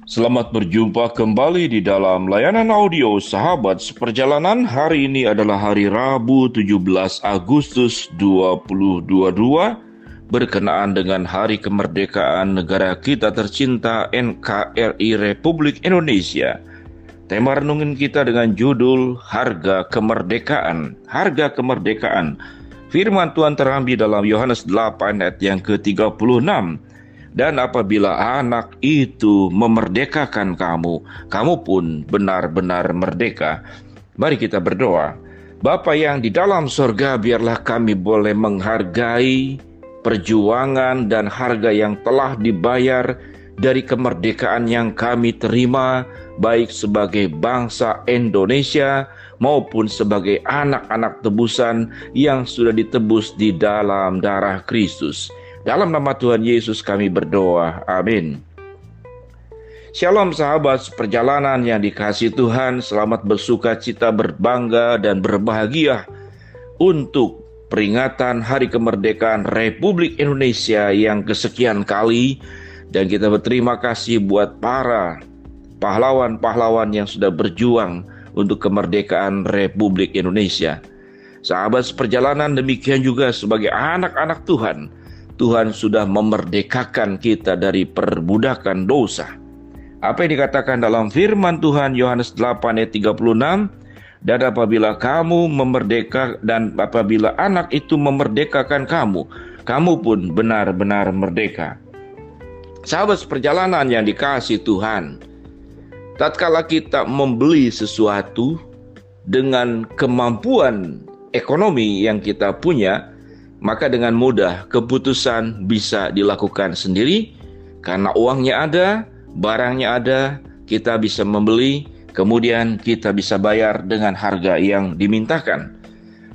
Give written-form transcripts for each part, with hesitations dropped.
Selamat berjumpa kembali di dalam layanan audio Sahabat Seperjalanan. Hari ini adalah hari Rabu 17 Agustus 2022 berkenaan dengan Hari Kemerdekaan Negara kita tercinta NKRI Republik Indonesia. Tema renungan kita dengan judul Harga Kemerdekaan. Harga Kemerdekaan. Firman Tuhan terambil dalam Yohanes 8 ayat yang ke-36. Dan apabila anak itu memerdekakan kamu, kamu pun benar-benar merdeka. Mari kita berdoa. Bapa yang di dalam sorga, biarlah kami boleh menghargai perjuangan dan harga yang telah dibayar dari kemerdekaan yang kami terima, baik sebagai bangsa Indonesia maupun sebagai anak-anak tebusan yang sudah ditebus di dalam darah Kristus. Dalam nama Tuhan Yesus kami berdoa. Amin. Shalom sahabat seperjalanan yang dikasihi Tuhan. Selamat bersuka cita, berbangga dan berbahagia untuk peringatan Hari Kemerdekaan Republik Indonesia yang kesekian kali. Dan kita berterima kasih buat para pahlawan-pahlawan yang sudah berjuang untuk kemerdekaan Republik Indonesia. Sahabat seperjalanan, demikian juga sebagai anak-anak Tuhan. Tuhan sudah memerdekakan kita dari perbudakan dosa. Apa yang dikatakan dalam firman Tuhan Yohanes 8 ayat 36, dan apabila anak itu memerdekakan kamu, kamu pun benar-benar merdeka. Sahabat seperjalanan yang dikasihi Tuhan, tatkala kita membeli sesuatu dengan kemampuan ekonomi yang kita punya, maka dengan mudah keputusan bisa dilakukan sendiri karena uangnya ada, barangnya ada, kita bisa membeli, kemudian kita bisa bayar dengan harga yang dimintakan.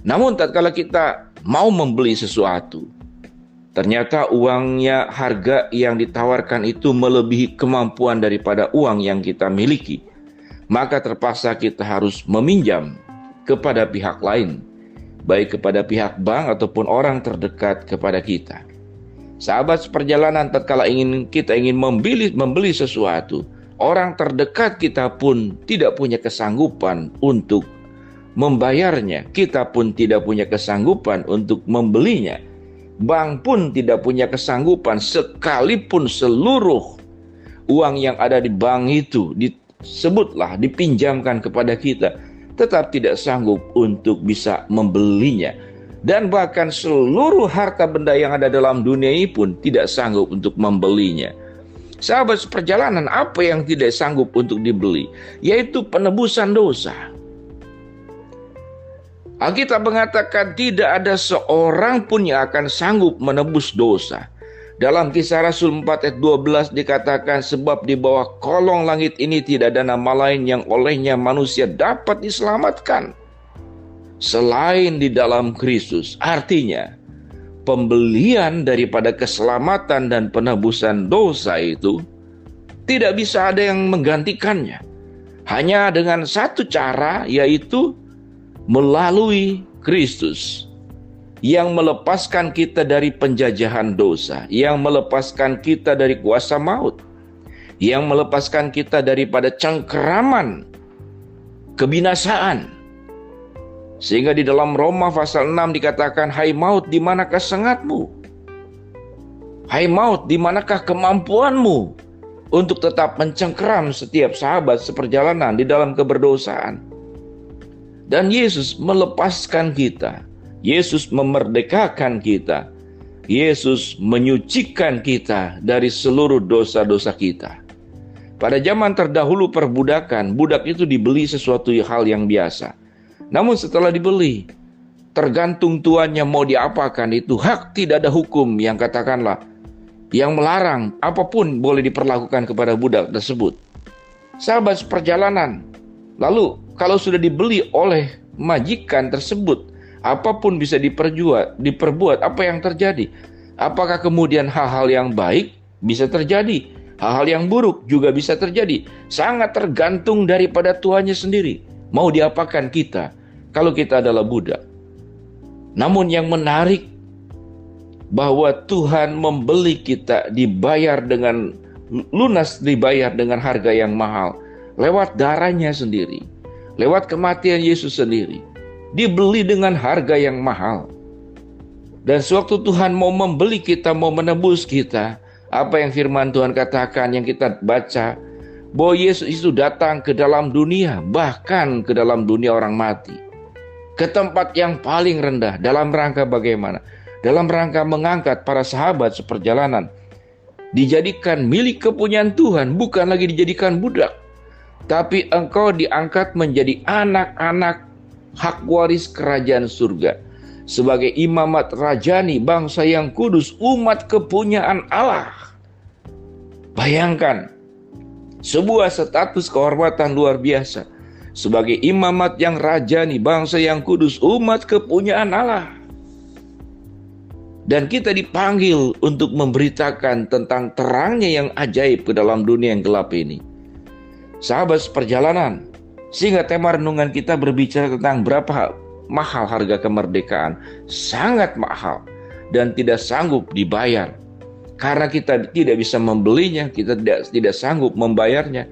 Namun tatkala kita mau membeli sesuatu, ternyata uangnya, harga yang ditawarkan itu melebihi kemampuan daripada uang yang kita miliki, maka terpaksa kita harus meminjam kepada pihak lain, baik kepada pihak bank ataupun orang terdekat kepada kita. Sahabat seperjalanan, tatkala kita ingin membeli sesuatu, orang terdekat kita pun tidak punya kesanggupan untuk membayarnya. Kita pun tidak punya kesanggupan untuk membelinya. Bank pun tidak punya kesanggupan, sekalipun seluruh uang yang ada di bank itu dipinjamkan kepada kita, tetap tidak sanggup untuk bisa membelinya. Dan bahkan seluruh harta benda yang ada dalam dunia ini pun tidak sanggup untuk membelinya. Sahabat seperjalanan, apa yang tidak sanggup untuk dibeli? Yaitu penebusan dosa. Alkitab mengatakan tidak ada seorang pun yang akan sanggup menebus dosa. Dalam Kisah Rasul 4 ayat 12 dikatakan, sebab di bawah kolong langit ini tidak ada nama lain yang olehnya manusia dapat diselamatkan selain di dalam Kristus. Artinya, pembelian daripada keselamatan dan penebusan dosa itu tidak bisa ada yang menggantikannya. Hanya dengan satu cara, yaitu melalui Kristus, yang melepaskan kita dari penjajahan dosa, yang melepaskan kita dari kuasa maut, yang melepaskan kita daripada cengkeraman kebinasaan. Sehingga di dalam Roma pasal 6 dikatakan, hai maut, di manakah sengatmu? Hai maut, di manakah kemampuanmu untuk tetap mencengkeram setiap sahabat seperjalanan di dalam keberdosaan? Dan Yesus melepaskan kita. Yesus memerdekakan kita. Yesus menyucikan kita dari seluruh dosa-dosa kita. Pada zaman terdahulu perbudakan, budak itu dibeli sesuatu hal yang biasa. Namun setelah dibeli, tergantung tuannya mau diapakan, itu hak, tidak ada hukum yang katakanlah yang melarang apapun boleh diperlakukan kepada budak tersebut. Sahabat seperjalanan, lalu kalau sudah dibeli oleh majikan tersebut, apapun bisa diperbuat. Apa yang terjadi? Apakah kemudian hal-hal yang baik bisa terjadi? Hal-hal yang buruk juga bisa terjadi. Sangat tergantung daripada tuannya sendiri. Mau diapakan kita kalau kita adalah budak? Namun yang menarik, bahwa Tuhan membeli kita, dibayar dengan lunas dibayar dengan harga yang mahal. Lewat darahnya sendiri. Lewat kematian Yesus sendiri. Dibeli dengan harga yang mahal. Dan sewaktu Tuhan mau membeli kita, mau menebus kita, apa yang firman Tuhan katakan, yang kita baca, bahwa Yesus itu datang ke dalam dunia, bahkan ke dalam dunia orang mati. Ke tempat yang paling rendah, dalam rangka bagaimana? Dalam rangka mengangkat para sahabat seperjalanan. Dijadikan milik kepunyaan Tuhan, bukan lagi dijadikan budak. Tapi engkau diangkat menjadi anak-anak hak waris kerajaan surga. Sebagai imamat rajani, bangsa yang kudus, umat kepunyaan Allah. Bayangkan, sebuah status kehormatan luar biasa. Sebagai imamat yang rajani, bangsa yang kudus, umat kepunyaan Allah. Dan kita dipanggil untuk memberitakan tentang terangnya yang ajaib ke dalam dunia yang gelap ini. Sahabat seperjalanan, sehingga tema renungan kita berbicara tentang berapa mahal harga kemerdekaan. Sangat mahal dan tidak sanggup dibayar. Karena kita tidak bisa membelinya, kita tidak sanggup membayarnya.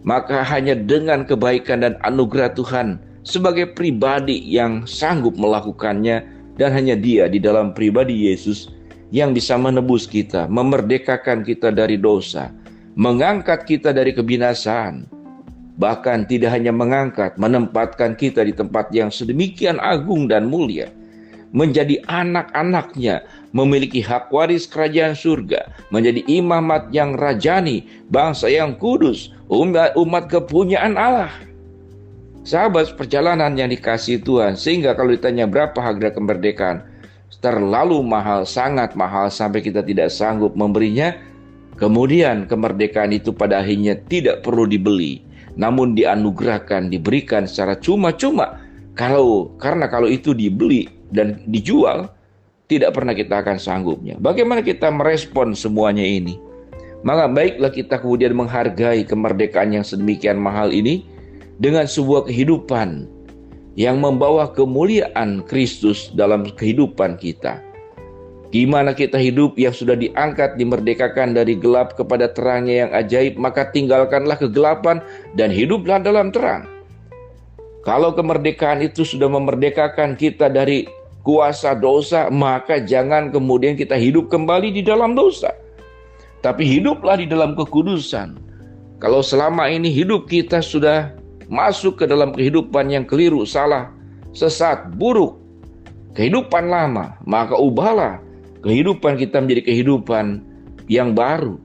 Maka hanya dengan kebaikan dan anugerah Tuhan sebagai pribadi yang sanggup melakukannya. Dan hanya Dia di dalam pribadi Yesus yang bisa menebus kita, memerdekakan kita dari dosa, mengangkat kita dari kebinasaan. Bahkan tidak hanya mengangkat, menempatkan kita di tempat yang sedemikian agung dan mulia. Menjadi anak-anaknya, memiliki hak waris kerajaan surga, menjadi imamat yang rajani, bangsa yang kudus, umat kepunyaan Allah. Sahabat perjalanan yang dikasihi Tuhan, sehingga kalau ditanya berapa harga kemerdekaan, terlalu mahal, sangat mahal sampai kita tidak sanggup memberinya. Kemudian kemerdekaan itu pada akhirnya tidak perlu dibeli, namun dianugerahkan, diberikan secara cuma-cuma. Karena kalau itu dibeli dan dijual, tidak pernah kita akan sanggupnya. Bagaimana kita merespon semuanya ini? Maka baiklah kita kemudian menghargai kemerdekaan yang sedemikian mahal ini dengan sebuah kehidupan yang membawa kemuliaan Kristus dalam kehidupan kita. Gimana kita hidup yang sudah diangkat, dimerdekakan dari gelap kepada terangnya yang ajaib, maka tinggalkanlah kegelapan dan hiduplah dalam terang. Kalau kemerdekaan itu sudah memerdekakan kita dari kuasa dosa, maka jangan kemudian kita hidup kembali di dalam dosa. Tapi hiduplah di dalam kekudusan. Kalau selama ini hidup kita sudah masuk ke dalam kehidupan yang keliru, salah, sesat, buruk, kehidupan lama, maka ubahlah kehidupan kita menjadi kehidupan yang baru,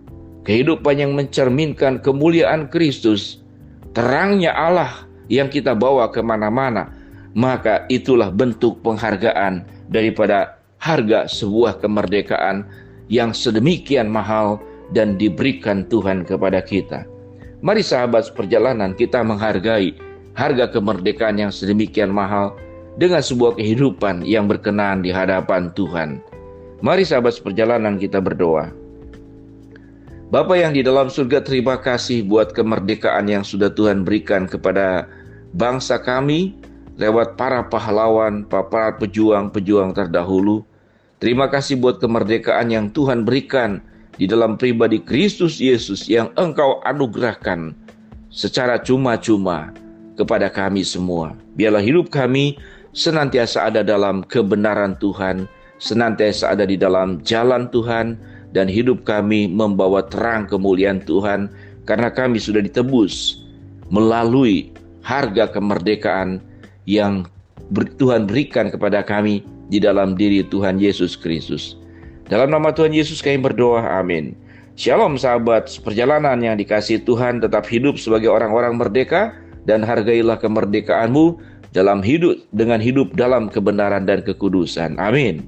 kehidupan yang mencerminkan kemuliaan Kristus, terangnya Allah yang kita bawa kemana-mana. Maka itulah bentuk penghargaan daripada harga sebuah kemerdekaan yang sedemikian mahal dan diberikan Tuhan kepada kita. Mari sahabat seperjalanan, kita menghargai harga kemerdekaan yang sedemikian mahal dengan sebuah kehidupan yang berkenan di hadapan Tuhan. Mari sahabat seperjalanan, kita berdoa. Bapa yang di dalam surga, terima kasih buat kemerdekaan yang sudah Tuhan berikan kepada bangsa kami lewat para pahlawan, para pejuang-pejuang terdahulu. Terima kasih buat kemerdekaan yang Tuhan berikan di dalam pribadi Kristus Yesus yang Engkau anugerahkan secara cuma-cuma kepada kami semua. Biarlah hidup kami senantiasa ada dalam kebenaran Tuhan, senantiasa ada di dalam jalan Tuhan, dan hidup kami membawa terang kemuliaan Tuhan, karena kami sudah ditebus melalui harga kemerdekaan yang Tuhan berikan kepada kami di dalam diri Tuhan Yesus Kristus. Dalam nama Tuhan Yesus kami berdoa, amin. Shalom sahabat perjalanan yang dikasihi Tuhan, tetap hidup sebagai orang-orang merdeka dan hargailah kemerdekaanmu dengan hidup dalam kebenaran dan kekudusan. Amin.